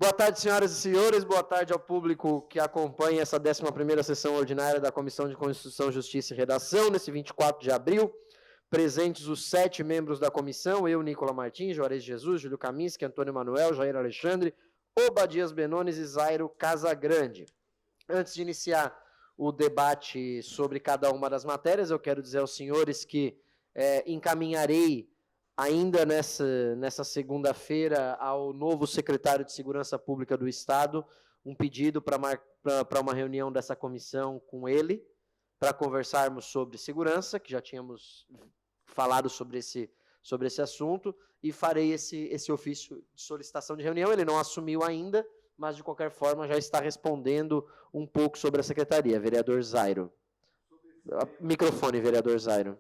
Boa tarde, senhoras e senhores. Boa tarde ao público que acompanha essa 11ª sessão ordinária da Comissão de Constituição, Justiça e Redação, nesse 24 de abril. Presentes os 7 membros da comissão, eu, Nicola Martins, Juarez Jesus, Júlio Kaminski, Antônio Manuel, Jair Alexandre, Obadias Benones e Zairo Casagrande. Antes de iniciar o debate sobre cada uma das matérias, eu quero dizer aos senhores que encaminharei ainda nessa segunda-feira ao novo secretário de Segurança Pública do Estado um pedido para uma reunião dessa comissão com ele, para conversarmos sobre segurança, que já tínhamos falado sobre esse assunto, e farei esse ofício de solicitação de reunião. Ele não assumiu ainda, mas de qualquer forma já está respondendo um pouco sobre a secretaria. Vereador Zairo. Microfone, vereador Zairo.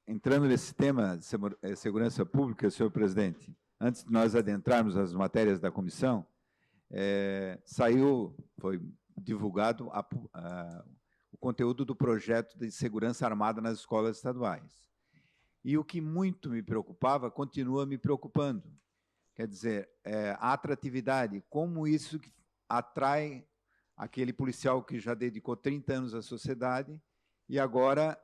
Entrando nesse tema de segurança pública, senhor presidente, antes de nós adentrarmos as matérias da comissão, foi divulgado o conteúdo do projeto de segurança armada nas escolas estaduais. E o que muito me preocupava, continua me preocupando. Quer dizer, a atratividade, como isso atrai aquele policial que já dedicou 30 anos à sociedade e agora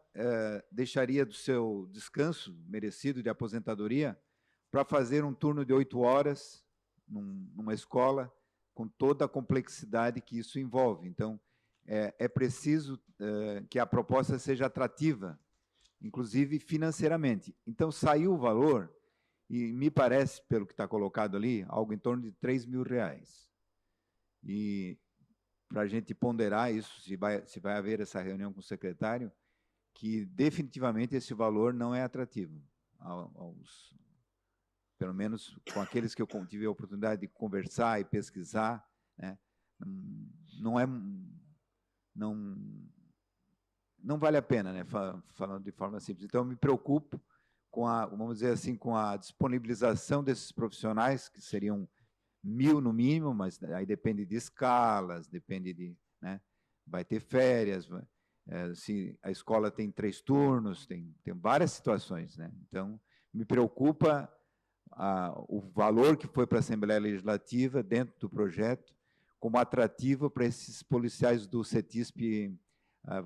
deixaria do seu descanso merecido de aposentadoria para fazer um turno de 8 horas numa escola, com toda a complexidade que isso envolve. Então, é preciso que a proposta seja atrativa, inclusive financeiramente. Então, saiu o valor, e me parece, pelo que está colocado ali, algo em torno de R$3.000. E, para a gente ponderar isso, se vai haver essa reunião com o secretário, que definitivamente esse valor não é atrativo, pelo menos com aqueles que eu tive a oportunidade de conversar e pesquisar, né? Não vale a pena, né? Falando de forma simples. Então, eu me preocupo com vamos dizer assim, com a disponibilização desses profissionais, que seriam 1.000 no mínimo, mas aí depende de escalas, depende de, né? Vai ter férias, se a escola tem 3 turnos, tem várias situações, né? Então, me preocupa o valor que foi para a Assembleia Legislativa dentro do projeto como atrativo para esses policiais do CETISP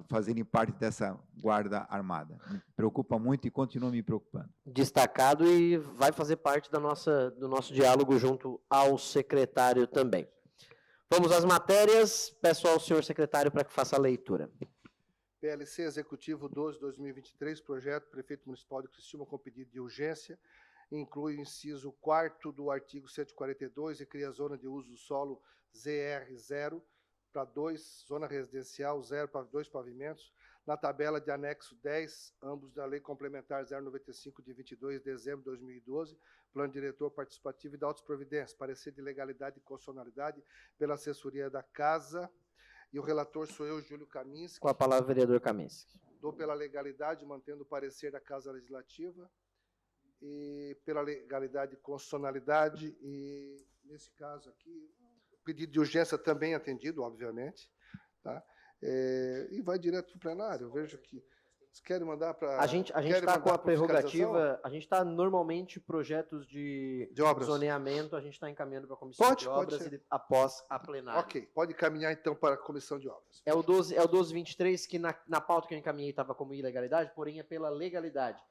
fazerem parte dessa guarda armada. Me preocupa muito e continua me preocupando. Destacado e vai fazer parte do nosso diálogo junto ao secretário também. Vamos às matérias. Peço ao senhor secretário para que faça a leitura. PLC Executivo 12/2023, projeto Prefeito Municipal de Criciúma com pedido de urgência, inclui o inciso 4º do artigo 142 e cria zona de uso do solo ZR0 para 2, zona residencial 0 para 2 pavimentos, na tabela de anexo 10, ambos da Lei Complementar 095 de 22 de dezembro de 2012, Plano Diretor Participativo e da Outras Providências, parecer de legalidade e constitucionalidade pela assessoria da Casa, e o relator sou eu, Júlio Kaminski. Com a palavra, vereador Kaminski. Dou pela legalidade, mantendo o parecer da Casa Legislativa, e pela legalidade e constitucionalidade, e nesse caso aqui, o pedido de urgência também atendido, obviamente, tá? E vai direto para o plenário. Eu vejo que vocês querem mandar para... A gente está com a prerrogativa, a gente está normalmente projetos de obras. Zoneamento, a gente está encaminhando para a comissão de obras e após a plenária. Ok, pode caminhar então para a comissão de obras. É o 1223 que na pauta que eu encaminhei estava como ilegalidade, porém é pela legalidade.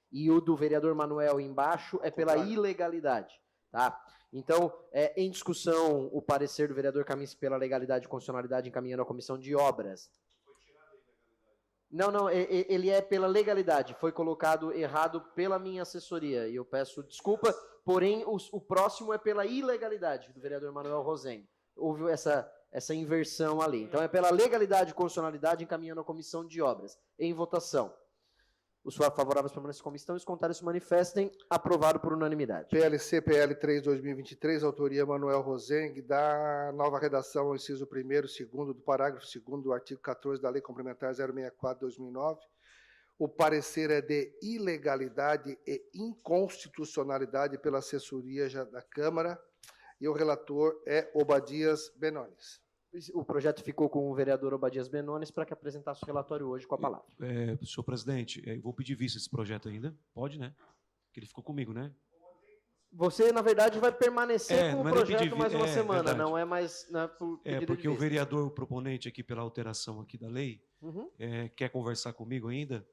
E o do vereador Manuel embaixo é pela ilegalidade. Tá? Então, em discussão, o parecer do vereador Kaminski pela legalidade e constitucionalidade encaminhando à comissão de obras. Foi tirado a ilegalidade? Não, ele é pela legalidade. Foi colocado errado pela minha assessoria. E eu peço desculpa, porém, o próximo é pela ilegalidade, do vereador Manuel Roseng. Houve essa inversão ali. Então, é pela legalidade e constitucionalidade encaminhando à comissão de obras. Em votação. Os favoráveis permanecem como estão e os contrários se manifestem. Aprovado por unanimidade. PLC PL 3/2023, autoria Manuel Roseng, da nova redação ao inciso 1º, 2º do parágrafo 2º do artigo 14 da Lei Complementar 064/2009. O parecer é de ilegalidade e inconstitucionalidade pela assessoria da Câmara e o relator é Obadias Benones. o projeto ficou com o vereador Obadias Benones para que apresentasse o relatório hoje com a palavra. Senhor presidente, eu vou pedir vista esse projeto ainda. Pode, né? Porque ele ficou comigo, né? Você, na verdade, vai permanecer com o não é nem projeto pedir mais uma semana, verdade. não é mais por pedido de porque o vista. vereador proponente aqui pela alteração aqui da lei Uhum. quer conversar comigo ainda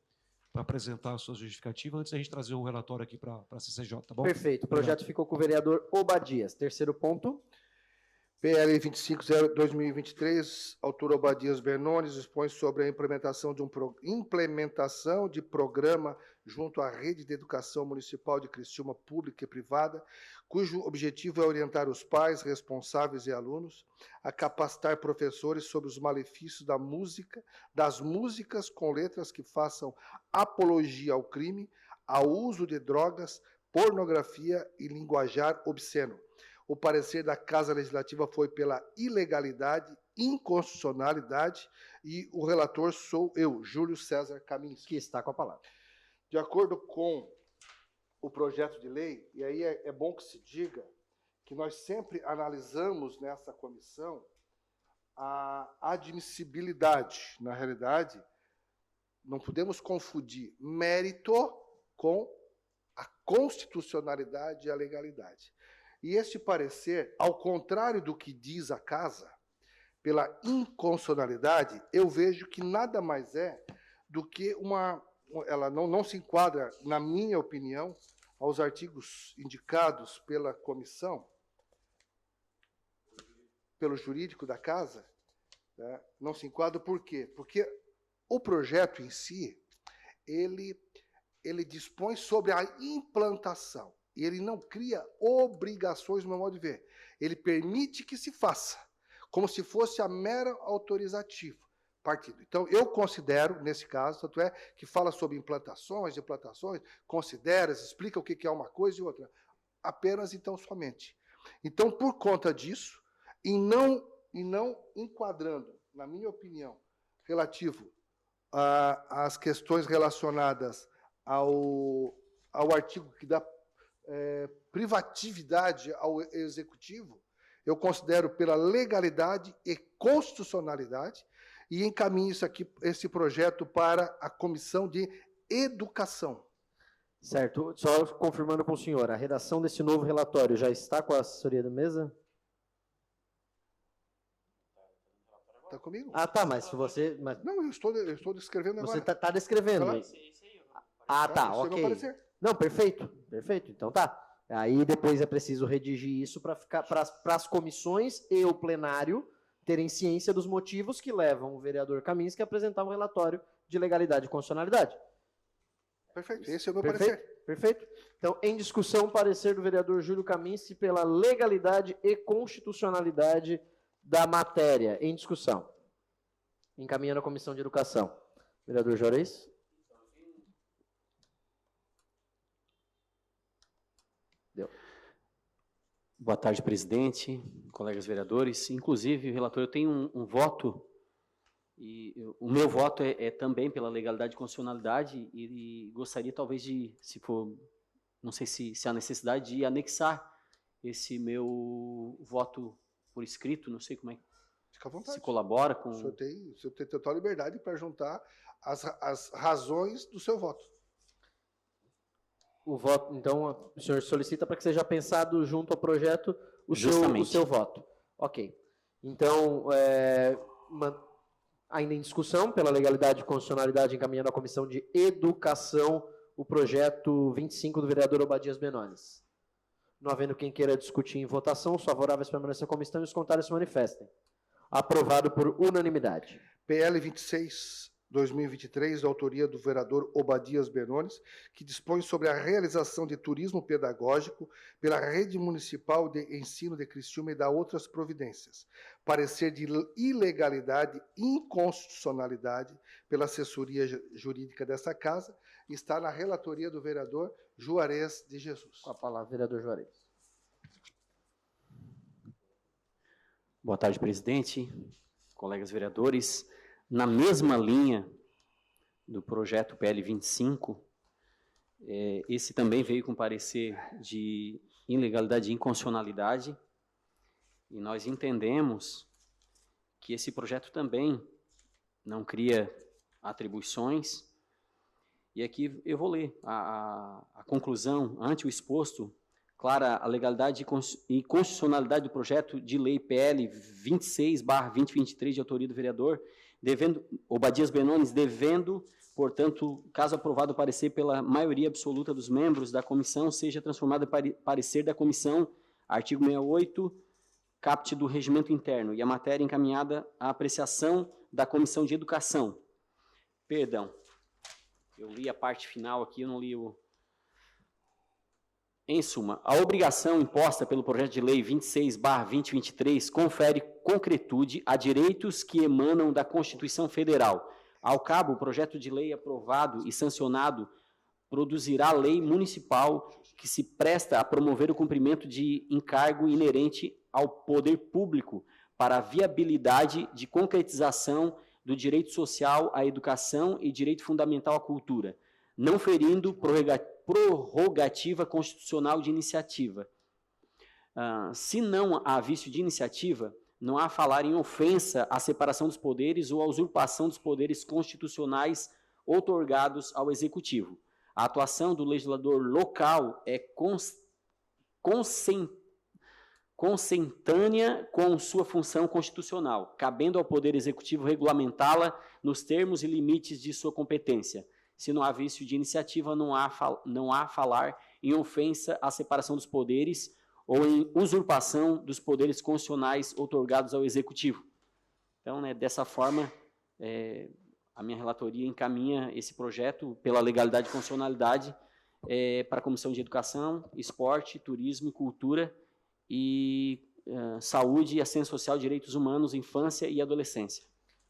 para apresentar a sua justificativa antes da gente trazer o relatório aqui para a CCJ, tá bom? Perfeito. O projeto ficou com o vereador Obadias. Terceiro ponto. PL 25/2023, autor Obadias Benones, dispõe sobre a implementação de programa junto à Rede de Educação Municipal de Criciúma, pública e privada, cujo objetivo é orientar os pais, responsáveis e alunos a capacitar professores sobre os malefícios das músicas com letras que façam apologia ao crime, ao uso de drogas, pornografia e linguajar obsceno. O parecer da Casa Legislativa foi pela ilegalidade, inconstitucionalidade, e o relator sou eu, Júlio César Kaminski. Que está com a palavra. De acordo com o projeto de lei, e aí é bom que se diga que nós sempre analisamos nessa comissão a admissibilidade. Na realidade, não podemos confundir mérito com a constitucionalidade e a legalidade. E este parecer, ao contrário do que diz a Casa, pela inconstitucionalidade, eu vejo que nada mais é do que ela não se enquadra, na minha opinião, aos artigos indicados pela comissão, pelo jurídico da Casa, né? Não se enquadra por quê? Porque o projeto em si, ele dispõe sobre a implantação. E ele não cria obrigações, no meu modo de ver. Ele permite que se faça, como se fosse a mera autorizativa partido. Então, eu considero, nesse caso, tanto é que fala sobre implantações, considera, explica o que é uma coisa e outra. Apenas, então, somente. Então, por conta disso, e não enquadrando, na minha opinião, relativo às questões relacionadas ao artigo que dá privatividade ao executivo, eu considero pela legalidade e constitucionalidade e encaminho esse projeto para a Comissão de Educação. Certo. Só confirmando com o senhor, a redação desse novo relatório já está com a assessoria da mesa? Está comigo? Ah, tá, mas se você... Não, eu estou descrevendo agora. Você está descrevendo. Ah, tá, ok. Não, perfeito, perfeito. Então tá. Aí depois é preciso redigir isso para as comissões e o plenário terem ciência dos motivos que levam o vereador Kaminski a apresentar um relatório de legalidade e constitucionalidade. Perfeito, esse é o meu parecer. Perfeito. Então, em discussão, parecer do vereador Júlio Kaminski pela legalidade e constitucionalidade da matéria. Em discussão. Encaminhando a Comissão de Educação. Vereador Juarez. Deu. Boa tarde, presidente, colegas vereadores. Inclusive, relator, eu tenho um voto, e o meu voto é também pela legalidade e constitucionalidade, e gostaria talvez de, se for, não sei se há necessidade de anexar esse meu voto por escrito, não sei como é que se colabora com... O senhor tem total liberdade para juntar as razões do seu voto. O voto, então, o senhor solicita para que seja pensado junto ao projeto o seu voto. Ok. Então, ainda em discussão, pela legalidade e constitucionalidade, encaminhando à Comissão de Educação, o projeto 25 do vereador Obadias Benones. Não havendo quem queira discutir em votação, os favoráveis permanecem na comissão e os contrários se manifestem. Aprovado por unanimidade. PL 26/2023, da autoria do vereador Obadias Benones, que dispõe sobre a realização de turismo pedagógico pela Rede Municipal de Ensino de Criciúma e da outras providências. Parecer de ilegalidade e inconstitucionalidade pela assessoria jurídica desta casa está na relatoria do vereador Juarez de Jesus. Com a palavra, vereador Juarez. Boa tarde, presidente, colegas vereadores. Na mesma linha do projeto PL 25, esse também veio com parecer de ilegalidade e inconstitucionalidade, e nós entendemos que esse projeto também não cria atribuições. E aqui eu vou ler a conclusão, ante o exposto, clara a legalidade e constitucionalidade do projeto de lei PL 26/2023, de autoria do vereador, Obadias Benones, devendo, portanto, caso aprovado o parecer pela maioria absoluta dos membros da comissão, seja transformado em parecer da comissão, artigo 68, caput do regimento interno, e a matéria encaminhada à apreciação da Comissão de Educação. Perdão, eu li a parte final aqui, eu não li o... Em suma, a obrigação imposta pelo projeto de lei 26/2023 confere concretude a direitos que emanam da Constituição Federal. Ao cabo, o projeto de lei aprovado e sancionado produzirá lei municipal que se presta a promover o cumprimento de encargo inerente ao poder público para a viabilidade de concretização do direito social à educação e direito fundamental à cultura, não ferindo prorrogativa constitucional de iniciativa. Se não há vício de iniciativa, não há falar em ofensa à separação dos poderes ou à usurpação dos poderes constitucionais outorgados ao Executivo. A atuação do legislador local é consentânea com sua função constitucional, cabendo ao Poder Executivo regulamentá-la nos termos e limites de sua competência. Se não há vício de iniciativa, não há falar em ofensa à separação dos poderes ou em usurpação dos poderes constitucionais outorgados ao Executivo. Então, né, dessa forma, a minha relatoria encaminha esse projeto pela legalidade e constitucionalidade para a Comissão de Educação, Esporte, Turismo e Cultura e Saúde e Assistência Social, Direitos Humanos, Infância e Adolescência.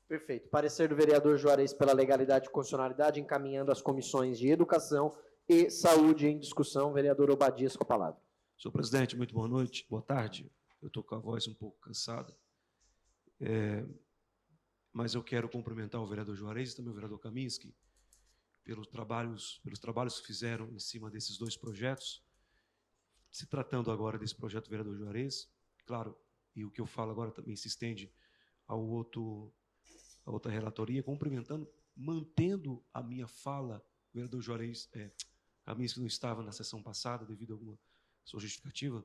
Perfeito. Parecer do vereador Juarez pela legalidade e constitucionalidade, encaminhando as comissões de Educação e Saúde em discussão. Vereador Obadias, com a palavra. Senhor presidente, muito boa noite, boa tarde. Eu estou com a voz um pouco cansada, mas eu quero cumprimentar o vereador Juarez e também o vereador Kaminski pelos trabalhos que fizeram em cima desses dois projetos. Se tratando agora desse projeto do vereador Juarez, claro, e o que eu falo agora também se estende a outra relatoria, cumprimentando, mantendo a minha fala, o vereador Juarez, Kaminski não estava na sessão passada devido a alguma sua justificativa,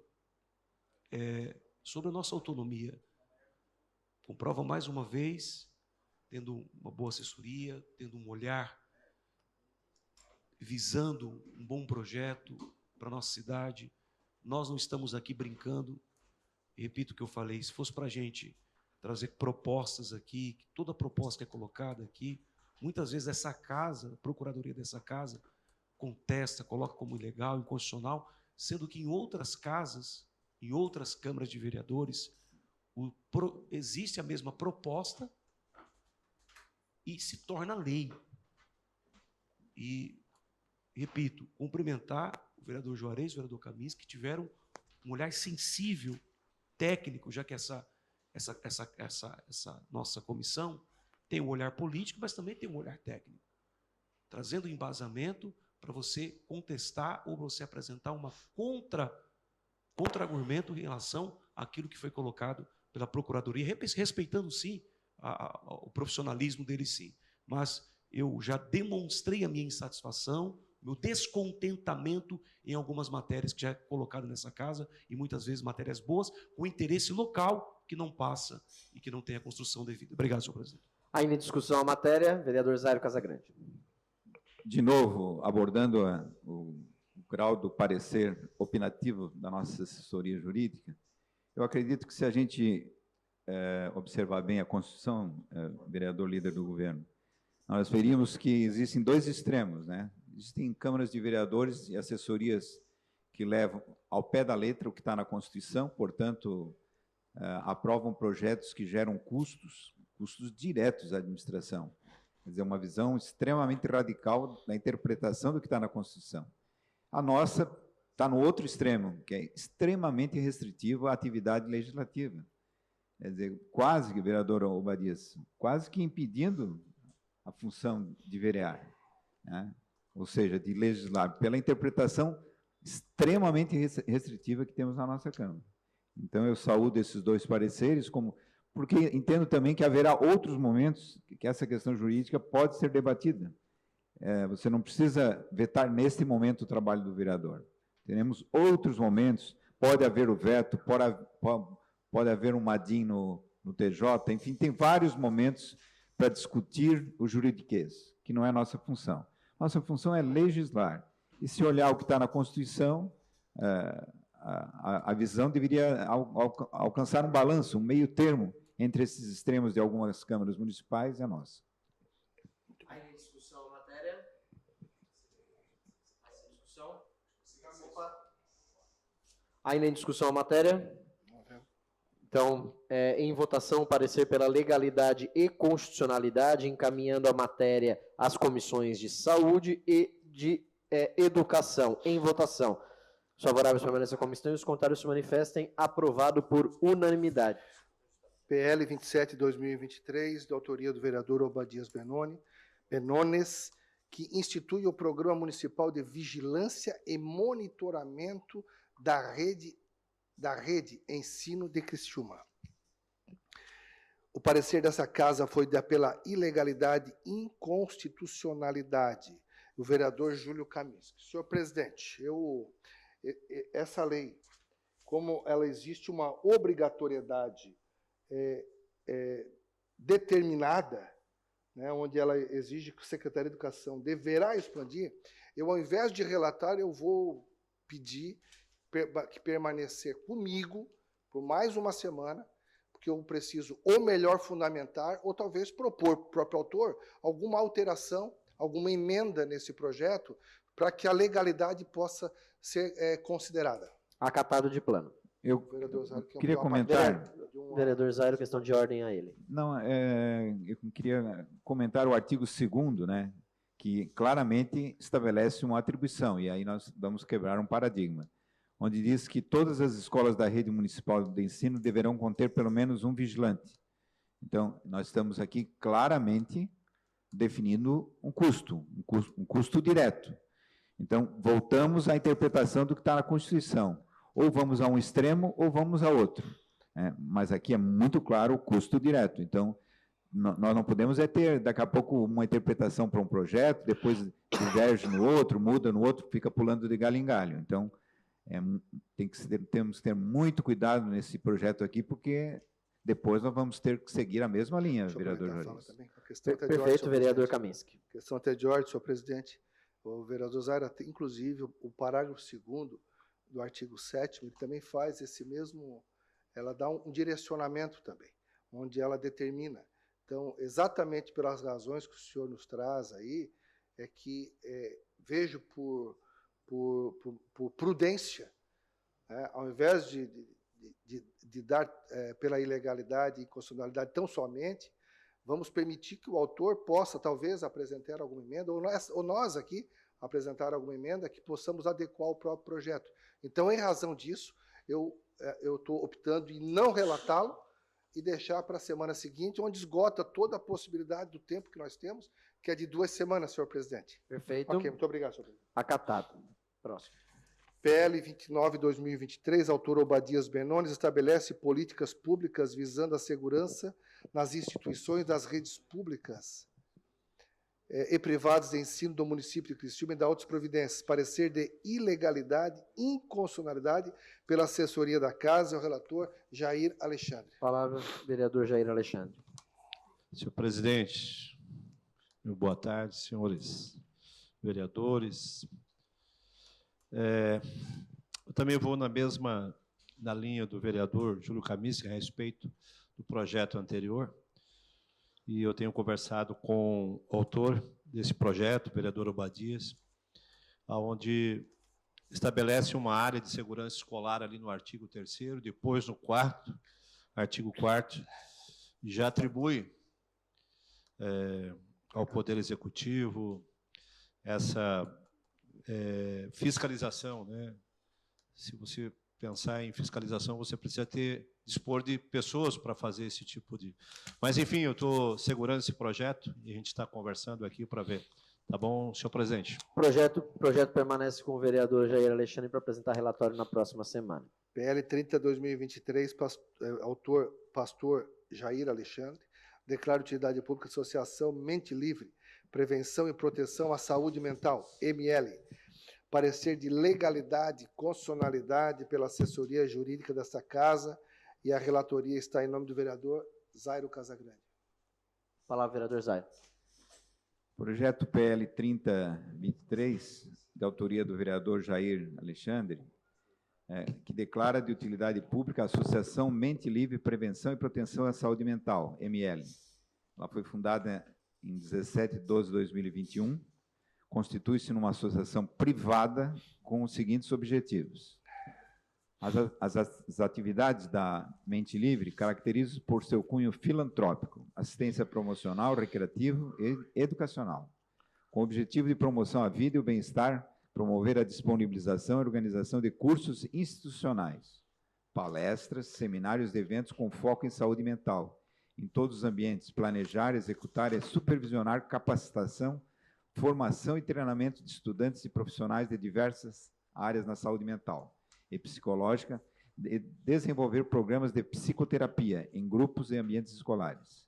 sobre a nossa autonomia. Comprova mais uma vez, tendo uma boa assessoria, tendo um olhar, visando um bom projeto para a nossa cidade. Nós não estamos aqui brincando, e repito o que eu falei, se fosse para a gente trazer propostas aqui, toda proposta que é colocada aqui, muitas vezes essa casa, a procuradoria dessa casa, contesta, coloca como ilegal, inconstitucional, sendo que em outras casas, em outras câmaras de vereadores, existe a mesma proposta e se torna lei. E, repito, cumprimentar o vereador Juarez, o vereador Kaminski, que tiveram um olhar sensível, técnico, já que essa nossa comissão tem um olhar político, mas também tem um olhar técnico, trazendo embasamento para você contestar ou você apresentar uma contra-argumento em relação àquilo que foi colocado pela Procuradoria, respeitando, sim, o profissionalismo dele, sim. Mas eu já demonstrei a minha insatisfação, meu descontentamento em algumas matérias que já é colocado nessa casa, e muitas vezes matérias boas, com interesse local que não passa e que não tem a construção devida. Obrigado, senhor presidente. Ainda em discussão a matéria, vereador Zairo Casagrande. De novo, abordando o grau do parecer opinativo da nossa assessoria jurídica, eu acredito que se a gente observar bem a Constituição, vereador líder do governo, nós veríamos que existem dois extremos, né? Existem câmaras de vereadores e assessorias que levam ao pé da letra o que está na Constituição, portanto, aprovam projetos que geram custos diretos à administração. Quer dizer, uma visão extremamente radical da interpretação do que está na Constituição. A nossa está no outro extremo, que é extremamente restritiva à atividade legislativa. Quer dizer, quase que, vereador Obadias, quase que impedindo a função de verear, né? Ou seja, de legislar, pela interpretação extremamente restritiva que temos na nossa Câmara. Então, eu saúdo esses dois pareceres como porque entendo também que haverá outros momentos que essa questão jurídica pode ser debatida. Você não precisa vetar neste momento o trabalho do vereador. Teremos outros momentos, pode haver o veto, pode haver um MADIM no TJ, enfim, tem vários momentos para discutir o juridiquês, que não é nossa função. Nossa função é legislar. E se olhar o que está na Constituição, a visão deveria alcançar um balanço, um meio termo entre esses extremos de algumas câmaras municipais e a nossa. Ainda em discussão a matéria? Ainda em discussão a matéria? Então, em votação, parecer pela legalidade e constitucionalidade, encaminhando a matéria às comissões de saúde e de educação. Em votação. Os favoráveis permanecem à comissão e os contrários se manifestem. Aprovado por unanimidade. PL 27/2023, de autoria do vereador Obadias Benones, que institui o Programa Municipal de Vigilância e Monitoramento da Rede Ensino de Criciúma. O parecer dessa casa foi pela ilegalidade e inconstitucionalidade. O vereador Júlio Kaminski. Senhor presidente, essa lei, como ela existe uma obrigatoriedade determinada, né, onde ela exige que o secretário de Educação deverá expandir, ao invés de relatar, eu vou pedir que permanecer comigo por mais uma semana, porque eu preciso ou melhor fundamentar, ou talvez propor para o próprio autor alguma alteração, alguma emenda nesse projeto, para que a legalidade possa ser considerada. Acatado de plano. Eu queria comentar... Vereador Zairo, questão de ordem a ele. Não, eu queria comentar o artigo 2º, né, que claramente estabelece uma atribuição, e aí nós vamos quebrar um paradigma, onde diz que todas as escolas da rede municipal de ensino deverão conter pelo menos um vigilante. Então, nós estamos aqui claramente definindo um custo direto. Então, voltamos à interpretação do que está na Constituição. Ou vamos a um extremo, ou vamos a outro. Mas aqui é muito claro o custo direto. Então, nós não podemos ter, daqui a pouco, uma interpretação para um projeto, depois diverge no outro, muda no outro, fica pulando de galho em galho. Então, temos que ter muito cuidado nesse projeto aqui, porque depois nós vamos ter que seguir a mesma linha, vereador Juarez. Perfeito, vereador Kaminski. Questão até de ordem, senhor presidente. O vereador Zaira, inclusive, o parágrafo 2º do artigo 7º, ele também faz esse mesmo... Ela dá um direcionamento também, onde ela determina. Então, exatamente pelas razões que o senhor nos traz aí, é que vejo por prudência, ao invés de dar pela ilegalidade e inconstitucionalidade tão somente, vamos permitir que o autor possa, talvez, apresentar alguma emenda, ou nós aqui apresentar alguma emenda que possamos adequar o próprio projeto. Então, em razão disso, eu estou optando em não relatá-lo e deixar para a semana seguinte, onde esgota toda a possibilidade do tempo que nós temos, que é de 2 semanas, senhor presidente. Perfeito. Ok, muito obrigado, senhor presidente. Acatado. Próximo. PL 29/2023, autor Obadias Benones, estabelece políticas públicas visando a segurança nas instituições das redes públicas e privadas de ensino do município de Criciúma e dá outras providências. Parecer de ilegalidade, inconstitucionalidade pela assessoria da Casa, o relator Jair Alexandre. Palavra, vereador Jair Alexandre. Senhor presidente, boa tarde, senhores vereadores. Eu também vou na linha do vereador Júlio Kaminski a respeito do projeto anterior, e eu tenho conversado com o autor desse projeto, o vereador Obadias, onde estabelece uma área de segurança escolar ali no artigo 3º, depois no artigo 4º, e já atribui ao Poder Executivo essa fiscalização, né? Se você pensar em fiscalização, você precisa dispor de pessoas para fazer esse tipo de... Mas, enfim, eu estou segurando esse projeto e a gente está conversando aqui para ver. Tá bom, senhor presidente? O projeto permanece com o vereador Jair Alexandre para apresentar relatório na próxima semana. PL 30/2023, autor Pastor Jair Alexandre. Declaro de utilidade pública a Associação Mente Livre, Prevenção e Proteção à Saúde Mental, ML. Parecer de legalidade e constitucionalidade pela assessoria jurídica desta casa, e a relatoria está em nome do vereador Zairo Casagrande. Palavra, vereador Zairo. Projeto PL 3023, de autoria do vereador Jair Alexandre, que declara de utilidade pública a Associação Mente Livre, Prevenção e Proteção à Saúde Mental, ML. Ela foi fundada em 17 de 12 de 2021, constitui-se numa associação privada com os seguintes objetivos. As atividades da Mente Livre caracterizam-se por seu cunho filantrópico, assistência promocional, recreativo e educacional, com o objetivo de promoção à vida e o bem-estar, promover a disponibilização e organização de cursos institucionais, palestras, seminários e eventos com foco em saúde mental, em todos os ambientes, planejar, executar e supervisionar capacitação, formação e treinamento de estudantes e profissionais de diversas áreas na saúde mental e psicológica, e desenvolver programas de psicoterapia em grupos e ambientes escolares.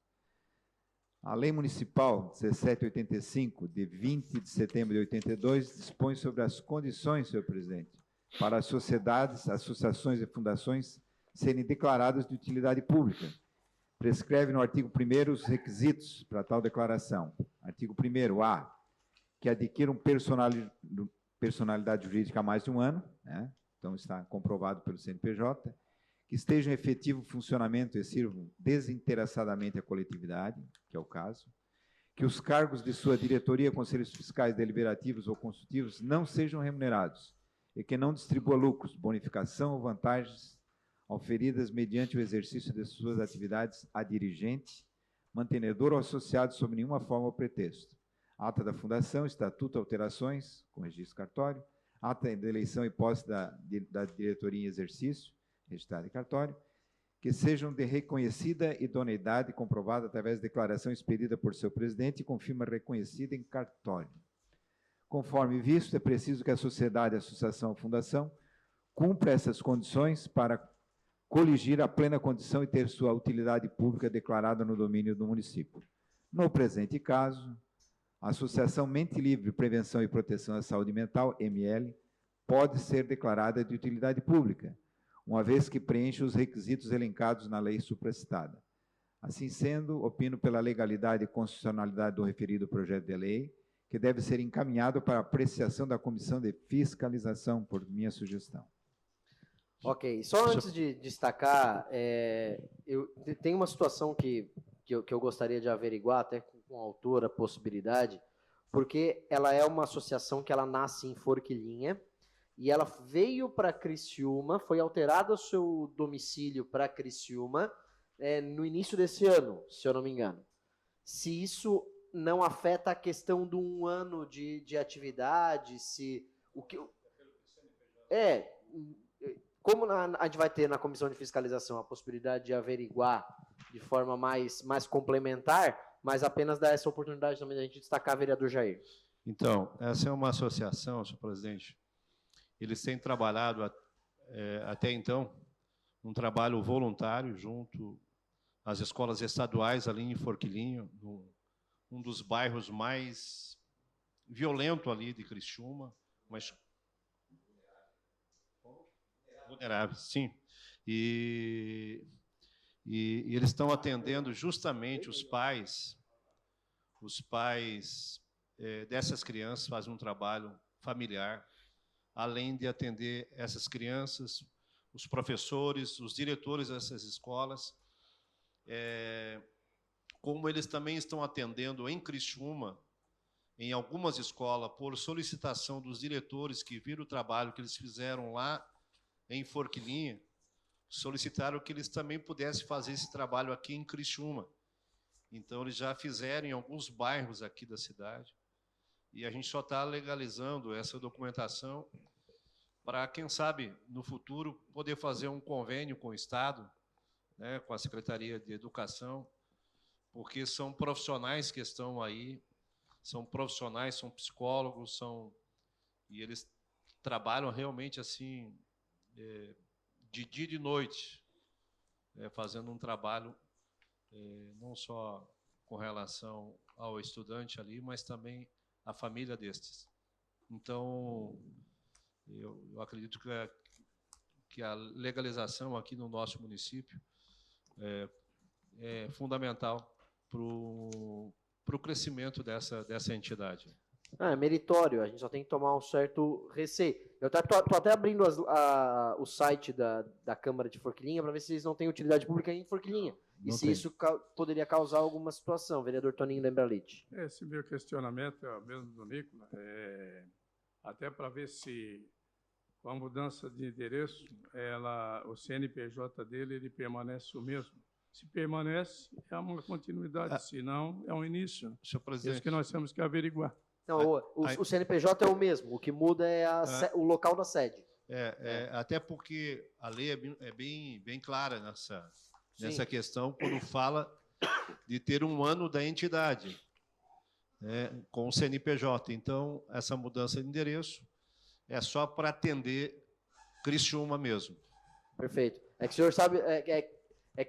A Lei Municipal 1785, de 20 de setembro de 82, dispõe sobre as condições, senhor presidente, para as sociedades, associações e fundações serem declaradas de utilidade pública. Prescreve no artigo 1º os requisitos para tal declaração. Artigo 1º, A, que adquiram personalidade jurídica há mais de um ano, né? Então está comprovado pelo CNPJ, que estejam em efetivo funcionamento e sirvam desinteressadamente à coletividade, que é o caso, que os cargos de sua diretoria, conselhos fiscais, deliberativos ou consultivos não sejam remunerados e que não distribua lucros, bonificação ou vantagens auferidas mediante o exercício de suas atividades a dirigente, mantenedor ou associado sob nenhuma forma ou pretexto. Ata da fundação, estatuto, alterações, com registro cartório, ata de eleição e posse da diretoria em exercício, registrada em cartório, que sejam de reconhecida idoneidade comprovada através de declaração expedida por seu presidente e com firma reconhecida em cartório. Conforme visto, é preciso que a sociedade, associação ou fundação cumpra essas condições para coligir a plena condição e ter sua utilidade pública declarada no domínio do município. No presente caso, a Associação Mente Livre, Prevenção e Proteção à Saúde Mental, ML, pode ser declarada de utilidade pública, uma vez que preenche os requisitos elencados na lei supracitada. Assim sendo, opino pela legalidade e constitucionalidade do referido projeto de lei, que deve ser encaminhado para apreciação da Comissão de Fiscalização, por minha sugestão. Ok, só antes de destacar, tem uma situação que eu gostaria de averiguar, até com o autor, a possibilidade, porque ela é uma associação que ela nasce em Forquilinha, e ela veio para Criciúma, foi alterado o seu domicílio para Criciúma no início desse ano, se eu não me engano. Se isso não afeta a questão de um ano de atividade, se o que como a gente vai ter na comissão de fiscalização a possibilidade de averiguar de forma mais complementar, mas apenas dar essa oportunidade também de a gente destacar, vereador Jair. Então, essa é uma associação, senhor presidente. Eles têm trabalhado até então um trabalho voluntário junto às escolas estaduais ali em Forquilinho, um dos bairros mais violentos ali de Criciúma, mas vulneráveis, sim. E eles estão atendendo justamente os pais dessas crianças, fazem um trabalho familiar, além de atender essas crianças, os professores, os diretores dessas escolas, como eles também estão atendendo em Criciúma, em algumas escolas, por solicitação dos diretores que viram o trabalho que eles fizeram lá em Forquilinha, solicitaram que eles também pudessem fazer esse trabalho aqui em Criciúma. Então, eles já fizeram em alguns bairros aqui da cidade, e a gente só está legalizando essa documentação para, quem sabe, no futuro, poder fazer um convênio com o Estado, né, com a Secretaria de Educação, porque são profissionais que estão aí, são profissionais, são psicólogos, e eles trabalham realmente assim, de dia e de noite, fazendo um trabalho não só com relação ao estudante ali, mas também à família destes. Então, eu acredito que a legalização aqui no nosso município é fundamental para o crescimento dessa entidade. É meritório, a gente só tem que tomar um certo receio. Eu tô até abrindo o site da Câmara de Forquilinha para ver se eles não têm utilidade pública em Forquilinha. E se isso poderia causar alguma situação. Vereador Toninho Lembralite. Esse meu questionamento é o mesmo do Nicola. Até para ver se, com a mudança de endereço, o CNPJ dele ele permanece o mesmo. Se permanece, é uma continuidade, se não, é um início. Senhor presidente, isso que nós temos que averiguar. Não, o CNPJ é o mesmo, o que muda é o local da sede. Até porque a lei é bem clara nessa questão, quando fala de ter um ano da entidade, né, com o CNPJ. Então, essa mudança de endereço é só para atender Criciúma mesmo. Perfeito. É que o senhor sabe,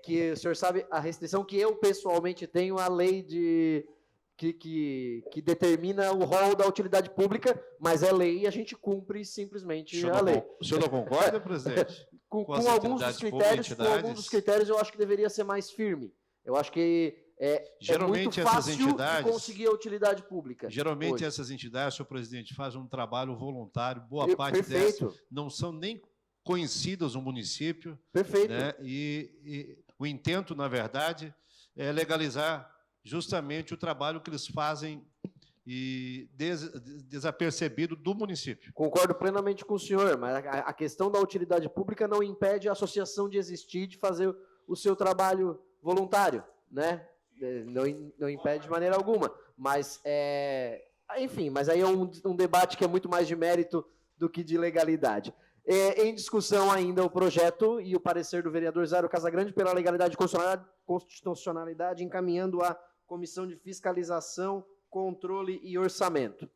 que o senhor sabe a restrição que eu pessoalmente tenho à lei que determina o rol da utilidade pública, mas é lei e a gente cumpre simplesmente a lei. O senhor não concorda, presidente? Com alguns dos critérios, eu acho que deveria ser mais firme. Eu acho que geralmente é muito fácil de conseguir a utilidade pública. Geralmente hoje. Essas entidades, senhor presidente, fazem um trabalho voluntário, boa parte dessas não são nem conhecidas no município. Perfeito. Né? E o intento, na verdade, é legalizar justamente o trabalho que eles fazem e desapercebido do município. Concordo plenamente com o senhor, mas a questão da utilidade pública não impede a associação de existir, de fazer o seu trabalho voluntário, né? Não impede de maneira alguma. Mas, enfim, mas aí é um debate que é muito mais de mérito do que de legalidade. Em discussão ainda o projeto e o parecer do vereador Zairo Casagrande pela legalidade e constitucionalidade, encaminhando a Comissão de Fiscalização, Controle e Orçamento.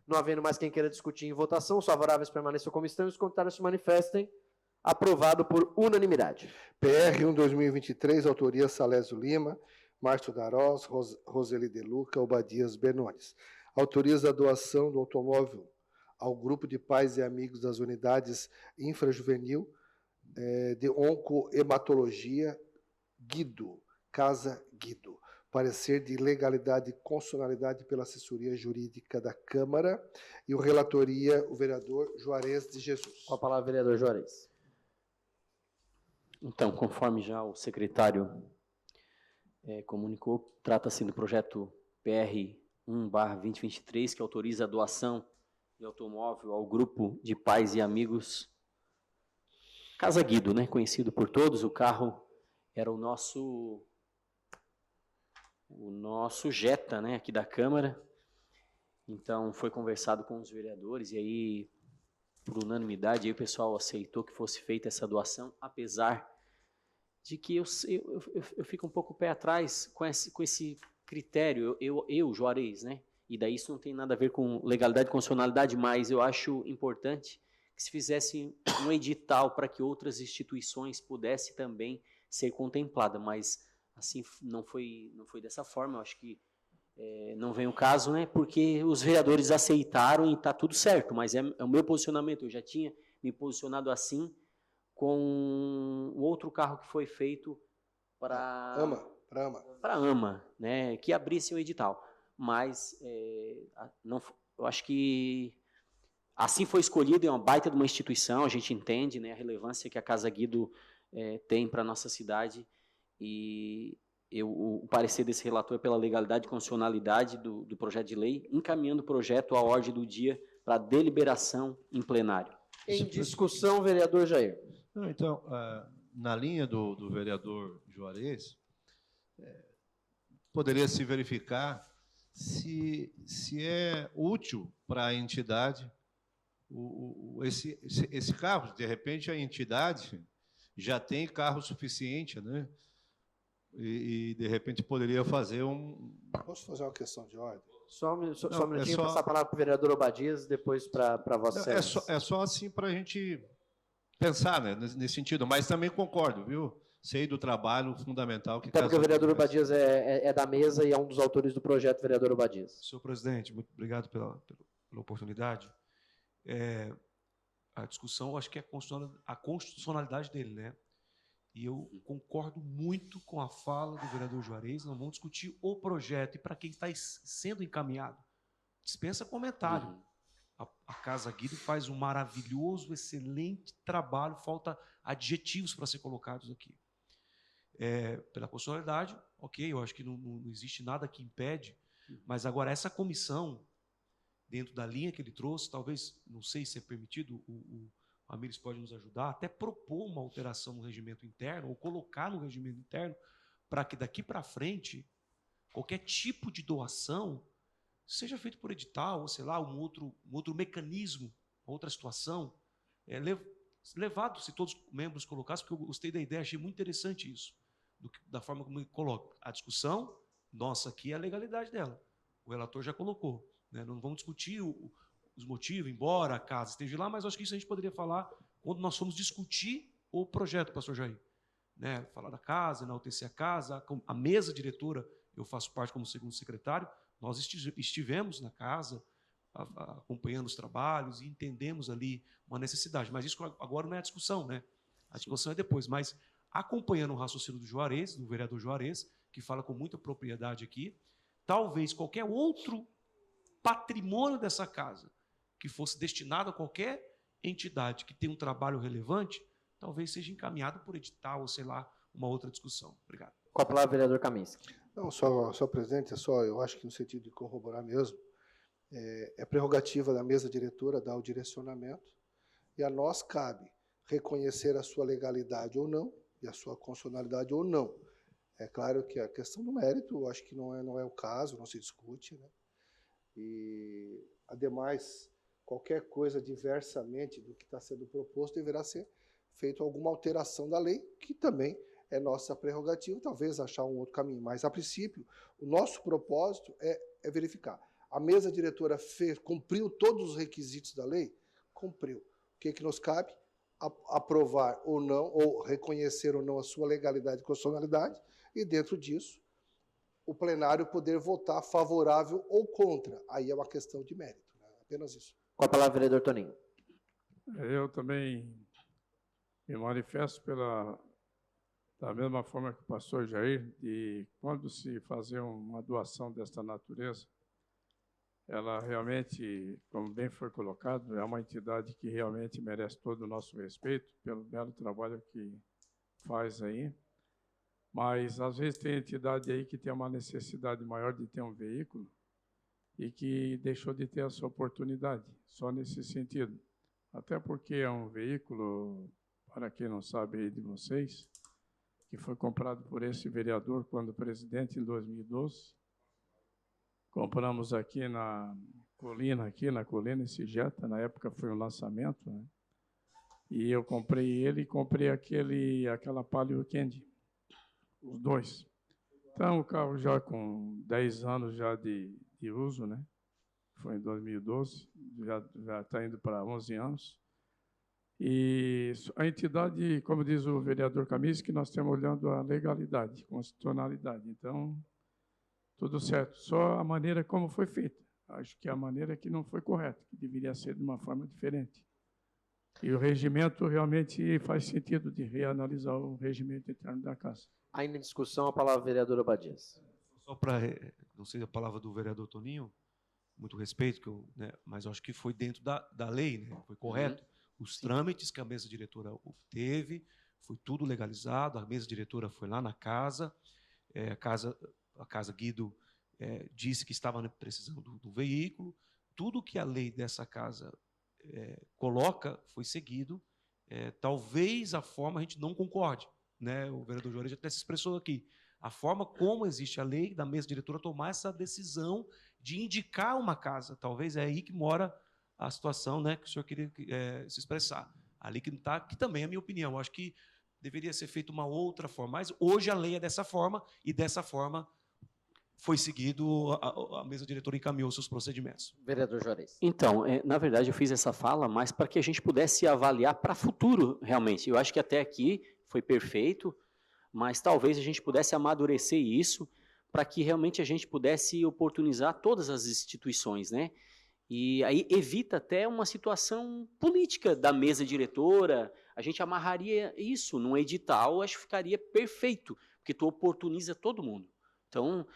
Não havendo mais quem queira discutir em votação, os favoráveis permaneçam como estão e os contrários se manifestem. Aprovado por unanimidade. PR 1/2023, autoria Salésio Lima, Márcio Darós, Roseli De Luca, Obadias Bernones. Autoriza a doação do automóvel ao grupo de pais e amigos das unidades infrajuvenil de oncohematologia Guido, Casa Guido. Parecer de legalidade e constitucionalidade pela assessoria jurídica da Câmara e o relatoria, o vereador Juarez de Jesus. Com a palavra, vereador Juarez. Então, conforme já o secretário comunicou, trata-se do projeto PR 1/2023, que autoriza a doação de automóvel ao grupo de pais e amigos Casa Guido, né, conhecido por todos. O carro era o nosso Jetta, né, aqui da Câmara. Então, foi conversado com os vereadores e aí, por unanimidade, aí o pessoal aceitou que fosse feita essa doação, apesar de que eu fico um pouco pé atrás com esse critério, eu Juarez, né? E daí isso não tem nada a ver com legalidade e constitucionalidade, mas eu acho importante que se fizesse um edital para que outras instituições pudessem também ser contempladas, mas assim não foi dessa forma. Eu acho que não vem o caso, né? Porque os vereadores aceitaram e está tudo certo, mas é o meu posicionamento. Eu já tinha me posicionado assim com o outro carro que foi feito para AMA, né? Que abrisse o edital. Mas eu acho que assim foi escolhido, é uma baita de uma instituição, a gente entende, né, a relevância que a Casa Guido tem para a nossa cidade, e o parecer desse relator pela legalidade e constitucionalidade do projeto de lei, encaminhando o projeto à ordem do dia para deliberação em plenário. Em discussão, vereador Jair. Não, então, na linha do vereador Juarez, poderia se verificar se é útil para a entidade esse carro. De repente, a entidade já tem carro suficiente, né? E de repente, poderia fazer Posso fazer uma questão de ordem? Só um minutinho, passar a palavra para o vereador Obadias, depois para você. É só assim para a gente pensar, né, nesse sentido, mas também concordo, viu, sei do trabalho fundamental que Até porque o vereador Obadias Obadias é da mesa e é um dos autores do projeto, vereador Obadias. Senhor presidente, muito obrigado pela oportunidade. A discussão, acho que é a constitucionalidade dele, né? E eu concordo muito com a fala do vereador Juarez. Nós vamos discutir o projeto e para quem está sendo encaminhado. Dispensa comentário. A Casa Guido faz um maravilhoso, excelente trabalho. Falta adjetivos para ser colocados aqui. Pela constitucionalidade, ok, eu acho que não existe nada que impede, mas agora essa comissão, dentro da linha que ele trouxe, talvez, não sei se é permitido, o Amires pode nos ajudar, até propor uma alteração no regimento interno, ou colocar no regimento interno, para que daqui para frente, qualquer tipo de doação seja feito por edital, ou sei lá, um outro mecanismo, outra situação, levado, se todos os membros colocassem, porque eu gostei da ideia, achei muito interessante isso, da forma como ele coloca. A discussão nossa aqui é a legalidade dela. O relator já colocou. Né? Não vamos discutir os motivos, embora a casa esteja lá, mas acho que isso a gente poderia falar quando nós formos discutir o projeto, pastor Jair. Né? Falar da casa, enaltecer a casa, a mesa diretora, eu faço parte como segundo secretário, nós estivemos na casa, acompanhando os trabalhos e entendemos ali uma necessidade. Mas isso agora não é a discussão, né? A discussão é depois. Mas acompanhando o raciocínio do Juarez, do vereador Juarez, que fala com muita propriedade aqui, talvez qualquer outro patrimônio dessa casa que fosse destinado a qualquer entidade que tenha um trabalho relevante, talvez seja encaminhado por edital ou, sei lá, uma outra discussão. Obrigado. Com a palavra, vereador Kaminski. Não, só presidente, eu acho que no sentido de corroborar mesmo, é prerrogativa da mesa diretora dar o direcionamento e a nós cabe reconhecer a sua legalidade ou não e a sua constitucionalidade ou não. É claro que a questão do mérito, eu acho que não é o caso, não se discute, né? E, ademais, qualquer coisa diversamente do que está sendo proposto deverá ser feita alguma alteração da lei, que também é nossa prerrogativa, talvez achar um outro caminho. Mas, a princípio, o nosso propósito é verificar. A mesa diretora cumpriu todos os requisitos da lei? Cumpriu. O que nos cabe? Aprovar ou não, ou reconhecer ou não a sua legalidade e constitucionalidade, e, dentro disso, o plenário poder votar favorável ou contra. Aí é uma questão de mérito, né? Apenas isso. Com a palavra, vereador Toninho. Eu também me manifesto da mesma forma que o pastor Jair, de quando se fazer uma doação desta natureza, ela realmente, como bem foi colocado, é uma entidade que realmente merece todo o nosso respeito pelo belo trabalho que faz aí. Mas, às vezes, tem entidade aí que tem uma necessidade maior de ter um veículo e que deixou de ter essa oportunidade, só nesse sentido. Até porque é um veículo, para quem não sabe aí de vocês, que foi comprado por esse vereador quando presidente em 2012. Compramos aqui na colina, esse Jetta, na época foi um lançamento, né? E eu comprei ele e comprei aquela Palio Candy, os dois. Então, o carro já com 10 anos já de uso, né? Foi em 2012, já está indo para 11 anos. E a entidade, como diz o vereador Kaminski, que nós estamos olhando a legalidade, constitucionalidade. Então, tudo certo. Só a maneira como foi feita. Acho que a maneira que não foi correta, que deveria ser de uma forma diferente. E o regimento realmente faz sentido de reanalisar o regimento interno da casa. Ainda em discussão, a palavra, vereador Obadias. Só para, não sei a palavra do vereador Toninho, muito respeito, né, mas eu acho que foi dentro da lei, né, foi correto. Os trâmites que a mesa diretora obteve, foi tudo legalizado, a mesa diretora foi lá na casa, a Casa Guido disse que estava precisando do veículo, tudo que a lei dessa casa coloca foi seguido, talvez a forma a gente não concorde, né? O vereador Juarez até se expressou aqui, a forma como existe a lei da mesa diretora tomar essa decisão de indicar uma casa, talvez é aí que mora a situação, né, que o senhor queria se expressar. Ali que não está, que também é a minha opinião. Eu acho que deveria ser feita uma outra forma, mas hoje a lei é dessa forma, e dessa forma foi seguido, a mesa diretora encaminhou seus procedimentos. Vereador Juarez. Então, na verdade, eu fiz essa fala, mas para que a gente pudesse avaliar para futuro, realmente. Eu acho que até aqui foi perfeito. mas talvez a gente pudesse amadurecer isso para que realmente a gente pudesse oportunizar todas as instituições, né? E aí evita até uma situação política da mesa diretora, a gente amarraria isso num edital, acho que ficaria perfeito, porque tu oportuniza todo mundo. Então,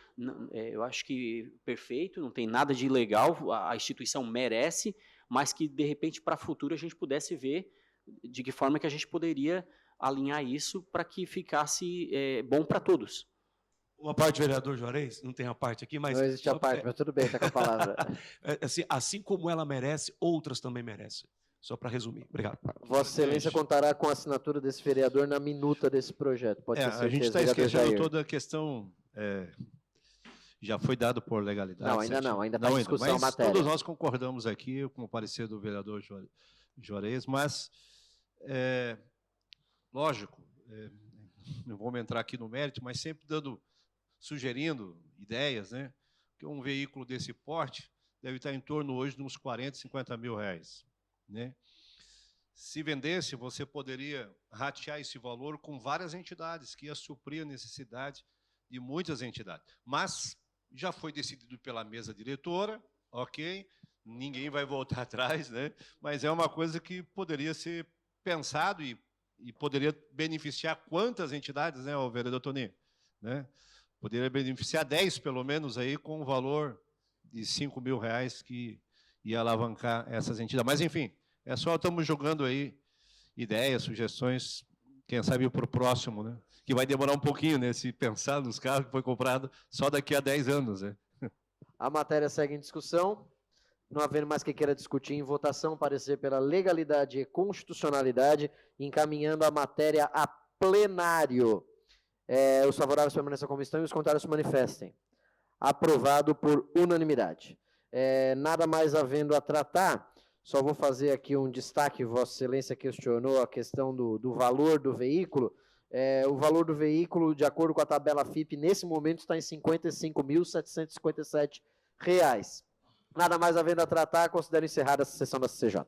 eu acho que perfeito, não tem nada de ilegal, a instituição merece, mas que, de repente, para o futuro a gente pudesse ver de que forma que a gente poderia alinhar isso para que ficasse bom para todos. Uma parte, vereador Juarez, não tem a parte aqui, mas... Não existe a parte, mas tudo bem, está com a palavra. assim como ela merece, outras também merecem. Só para resumir. Obrigado. Vossa Excelência contará com a assinatura desse vereador na minuta desse projeto. Pode ter certeza. A gente está esquecendo Jair. toda a questão... já foi dado por legalidade. Não, ainda não, ainda está em discussão a matéria. Todos nós concordamos aqui com o parecer do vereador Juarez, mas, lógico, não vamos entrar aqui no mérito, mas sempre sugerindo ideias, né? Que um veículo desse porte deve estar em torno hoje de uns 40, 50 mil reais, né? Se vendesse, você poderia ratear esse valor com várias entidades, que ia suprir a necessidade de muitas entidades. Mas já foi decidido pela mesa diretora, ok? Ninguém vai voltar atrás, né? Mas é uma coisa que poderia ser pensado e poderia beneficiar quantas entidades, né, o vereador Toninho? Né? Poderia beneficiar 10, pelo menos, aí, com o valor de 5 mil reais que ia alavancar essas entidades. Mas, enfim, só estamos jogando aí ideias, sugestões, quem sabe para o próximo, né? Que vai demorar um pouquinho, né? Se pensar nos carros que foi comprado só daqui a 10 anos, né? A matéria segue em discussão. Não havendo mais que queira discutir, em votação, parecer pela legalidade e constitucionalidade, encaminhando a matéria a plenário. Os favoráveis permaneçam como estão e os contrários se manifestem. Aprovado por unanimidade. Nada mais havendo a tratar, só vou fazer aqui um destaque. Vossa Excelência questionou a questão do valor do veículo. O valor do veículo, de acordo com a tabela FIP, nesse momento está em R$ 55.757. Nada mais havendo a tratar, considero encerrada essa sessão da CCJ.